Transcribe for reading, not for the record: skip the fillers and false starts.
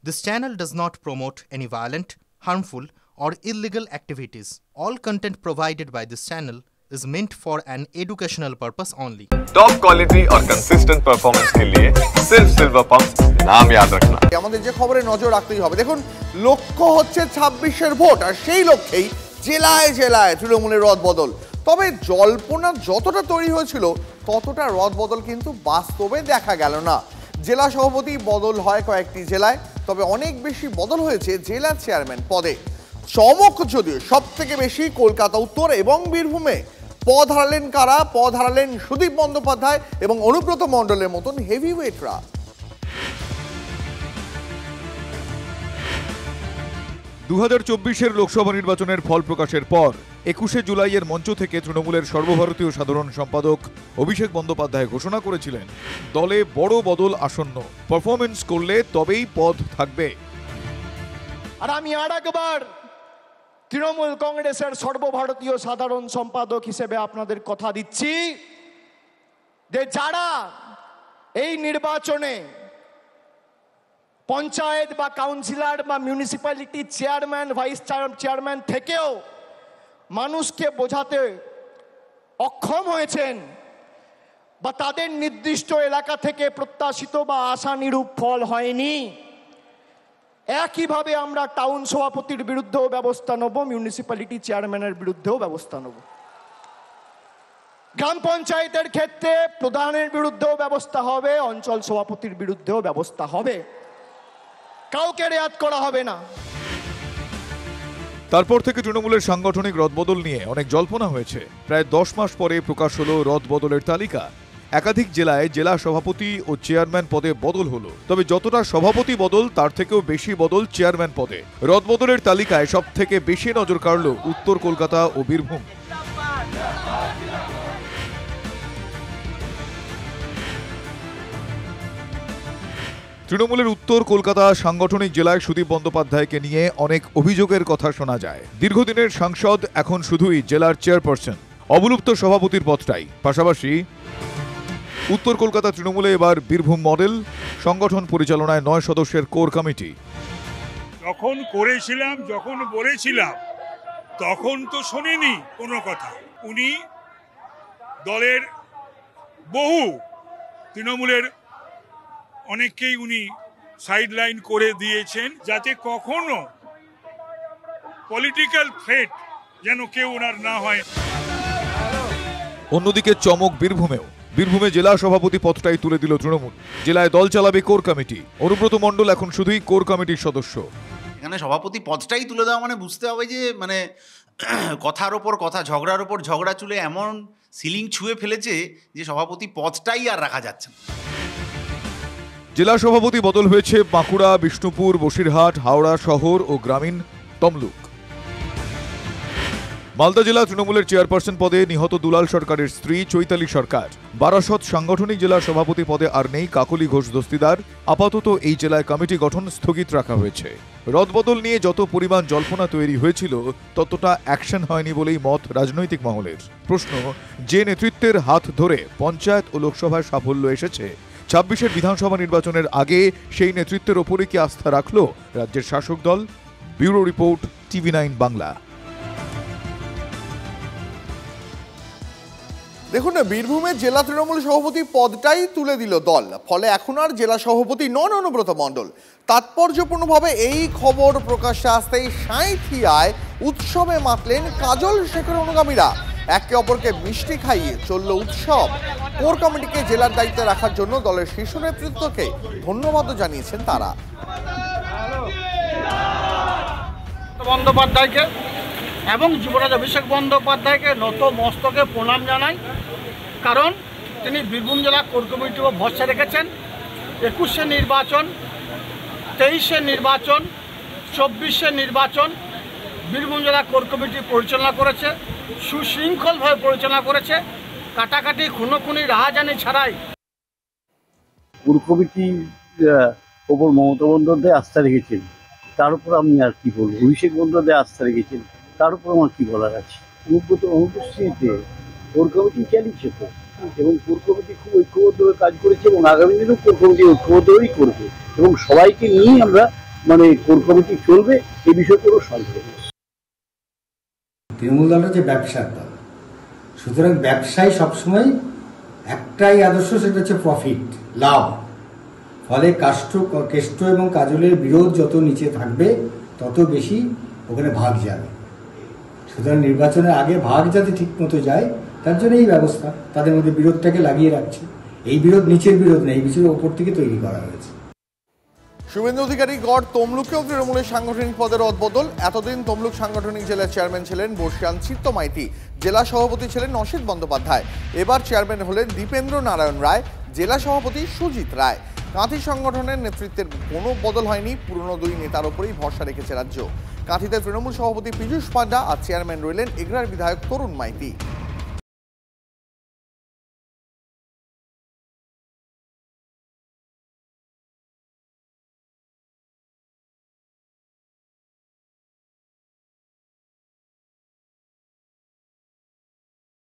This channel does not promote any violent, harmful, or illegal activities. All content provided by this channel is meant for an educational purpose only. Top quality और consistent performance के लिए सिर्फ silver pump नाम याद रखना। আমাদের যে খবরে নজর রাখতেই হবে। দেখুন, লক্ষ্য হচ্ছে 26-এর ভোট, আর সেই লক্ষ্যেই জেলায় জেলায় তৃণমূলের রদবদল। তবে জল্পনা যতটা তৈরি হয়েছিল ততটা রদবদল কিন্তু বাস্তবে দেখা গেল না। জেলা সভাপতি বদল হয় কয়েকটি জেলায়, তবে অনেক বেশি বদল হয়েছে জেলা চেয়ারম্যান পদে। চমক যদিও সব থেকে বেশি কলকাতা উত্তর এবং বীরভূমে। পদ হারালেন কারা? পদ হারালেন সুদীপ বন্দ্যোপাধ্যায় এবং অনুব্রত মণ্ডলের মতন হেভিওয়েটরা। 2024-এর লোকসভা নির্বাচনের ফল প্রকাশের পর 21শে জুলাইয়ের মঞ্চ থেকে তৃণমূলের সর্বভারতীয় সাধারণ সম্পাদক অভিষেক বন্দ্যোপাধ্যায় ঘোষণা করেছিলেন, দলে বড় বদল আসন্ন, পারফরমেন্স করলে তবেই পদ থাকবে। আর আমি আরেকবার তৃণমূল কংগ্রেসের সর্বভারতীয় সাধারণ সম্পাদক হিসেবে আপনাদের কথা দিচ্ছি যে যারা এই নির্বাচনে পঞ্চায়েত বা কাউন্সিলর বা মিউনিসিপ্যালিটি চেয়ারম্যান, ভাইস চেয়ারম্যান থেকেও মানুষকে বোঝাতে অক্ষম হয়েছেন বা তাদের নির্দিষ্ট এলাকা থেকে প্রত্যাশিত বা আশানুরূপ ফল হয়নি, একইভাবে আমরা টাউন সভাপতির বিরুদ্ধেও ব্যবস্থা নেব, মিউনিসিপ্যালিটি চেয়ারম্যানের বিরুদ্ধেও ব্যবস্থা নেব। গ্রাম পঞ্চায়েতের ক্ষেত্রে প্রধানের বিরুদ্ধেও ব্যবস্থা হবে, অঞ্চল সভাপতির বিরুদ্ধেও ব্যবস্থা হবে, কাউকে রেয়াত করা হবে না। তারপর থেকে তৃণমূলের সাংগঠনিক রদবদল নিয়ে অনেক জল্পনা হয়েছে। প্রায় 10 মাস পরে প্রকাশ হলো রদবদলের তালিকা। একাধিক জেলায় জেলা সভাপতি ও চেয়ারম্যান পদে বদল হলো। তবে যতটা সভাপতি বদল তার থেকেও বেশি বদল চেয়ারম্যান পদে। রদবদলের তালিকায় সব থেকে বেশি নজর কাড়ল উত্তর কলকাতা ও বীরভূম। তৃণমূলের উত্তর কলকাতা সাংগঠনিক জেলায় সুদীপ বন্দ্যোপাধ্যায়কে নিয়ে অনেক অভিযোগের কথা শোনা যায়। দীর্ঘদিনের সাংসদ এখন শুধুই জেলার চেয়ারপারসন, অবলুপ্ত সভাপতির পদটাই। পাশাপাশি উত্তর কলকাতা তৃণমূলে এবার বীরভূম মডেল, সংগঠন পরিচালনায় 9 সদস্যের কোর কমিটি। যখন বলেছিলাম তখন তো শোনেনি কোনো কথা। উনি দলের বহু তৃণমূলের অনেককেই উনি সাইডলাইন করে দিয়েছেন, যাতে কখনো পলিটিক্যাল থ্রেট যেন কেউ ওনার না হয়। অন্যদিকে চমক বীরভূমেও। বীরভূমে জেলা সভাপতি পদটাই তুলে দিল তৃণমূল। জেলায় দল চালাবে কোর কমিটি। অনুব্রত মণ্ডল এখন শুধুই কোর কমিটির সদস্য। এখানে সভাপতি পদটাই তুলে দেওয়া মানে বুঝতে হবে যে কথার ওপর কথা, ঝগড়ার ওপর ঝগড়া চলে এমন সিলিং ছুঁয়ে ফেলেছে যে সভাপতি পদটাই আর রাখা যাচ্ছে না। জেলা সভাপতি বদল হয়েছে বাঁকুড়া, বিষ্ণুপুর, বসিরহাট, হাওড়া শহর ও গ্রামীণ, তমলুক। মালদা জেলা তৃণমূলের চেয়ারপারসন পদে নিহত দুলাল সরকারের স্ত্রী চৈতালি সরকার। বারাসত সাংগঠনিক জেলা সভাপতি পদে আর নেই কাকলি ঘোষ দস্তিদার। আপাতত এই জেলায় কমিটি গঠন স্থগিত রাখা হয়েছে। রদবদল নিয়ে যত পরিমাণ জল্পনা তৈরি হয়েছিল ততটা অ্যাকশন হয়নি বলেই মত রাজনৈতিক মহলের। প্রশ্ন, যে নেতৃত্বের হাত ধরে পঞ্চায়েত ও লোকসভায় সাফল্য এসেছে, 26-এর বিধানসভা নির্বাচনের আগে সেই নেতৃত্বের ওপরে কি আস্থা রাখল রাজ্যের শাসক দল? Bureau report, TV9 Bangla. দেখুন না, বীরভূমের জেলা তৃণমূল সভাপতি পদটাই তুলে দিল দল। ফলে এখন আর জেলা সভাপতি নন অনুব্রত মণ্ডল। তাৎপর্যপূর্ণভাবে এই খবর প্রকাশ্যে আসতেই সাঁইথিয়ায় উৎসবে মাতলেন কাজল শেখের অনুগামীরা। একে অপরকে মিষ্টি খাইয়ে চলল উৎসব। কোর কমিটিকে জেলার দায়িত্বে রাখার জন্য দলের শীর্ষ নেতৃত্বকে ধন্যবাদ জানিয়েছেন তারা। বন্দ্যোপাধ্যায়কে এবং যুবরাজ অভিষেক বন্দ্যোপাধ্যায়কে নত মস্তকে প্রণাম জানাই, কারণ তিনি বীরভূম জেলা কোর কমিটিও ভরসা রেখেছেন। 21শে নির্বাচন, 23শে নির্বাচন, 24শে নির্বাচন বীরভূম জেলা কোর কমিটি পরিচালনা করেছে, সুশৃঙ্খলভাবে পরিচালনা করেছে, কাটাকাটি খুনোখুনি রাহাজানি ছাড়াই। কোর কমিটির ওপর মমতা বন্দ্যোপাধ্যায় আস্থা রেখেছেন, তার উপর আমি আর কি বলবো। অভিষেক বন্দ্যোপাধ্যায় আস্থা রেখেছেন, তার উপর আমার কি বলার আছে। অনুপস্থিতিতে কোর কমিটি চালিয়েছে তো, এবং কোর কমিটি খুব ঐক্যবদ্ধভাবে কাজ করেছে এবং আগামী দিনেও কোর কমিটি ঐক্যবদ্ধই করবে এবং সবাইকে নিয়েই আমরা মানে কোর কমিটি চলবে এই বিষয়গুলো সলভ হবে। তৃণমূল দলটা যে ব্যবসার দল, সুতরাং ব্যবসায় সবসময় একটাই আদর্শ, সেটা হচ্ছে প্রফিট, লাভ। ফলে কেষ্ট এবং কাজলের বিরোধ যত নিচে থাকবে তত বেশি ওখানে ভাগ যাবে। সুতরাং নির্বাচনের আগে ভাগ যাতে ঠিক মতো যায় তার জন্য এই ব্যবস্থা, তাদের মধ্যে বিরোধটাকে লাগিয়ে রাখছে। এই বিরোধ নিচের বিরোধ নেই, এই বিরোধ ওপর থেকে তৈরি করা হয়েছে। শুভেন্দু অধিকারী গড় তমলুকেও তৃণমূলের সাংগঠনিক পদের রদবদল। এতদিন তমলুক সাংগঠনিক জেলার চেয়ারম্যান ছিলেন বর্ষিয়ান চিত্ত মাইতি, জেলা সভাপতি ছিলেন অসিত বন্দ্যোপাধ্যায়। এবার চেয়ারম্যান হলেন দীপেন্দ্র নারায়ণ রায়, জেলা সভাপতি সুজিত রায়। কাঁথি সংগঠনের নেতৃত্বের কোনো বদল হয়নি, পুরনো দুই নেতার ওপরেই ভরসা রেখেছে রাজ্য। কাঁথিতে তৃণমূল সভাপতি পীযূষ পান্ডা আর চেয়ারম্যান রইলেন এগরার বিধায়ক তরুণ মাইতি।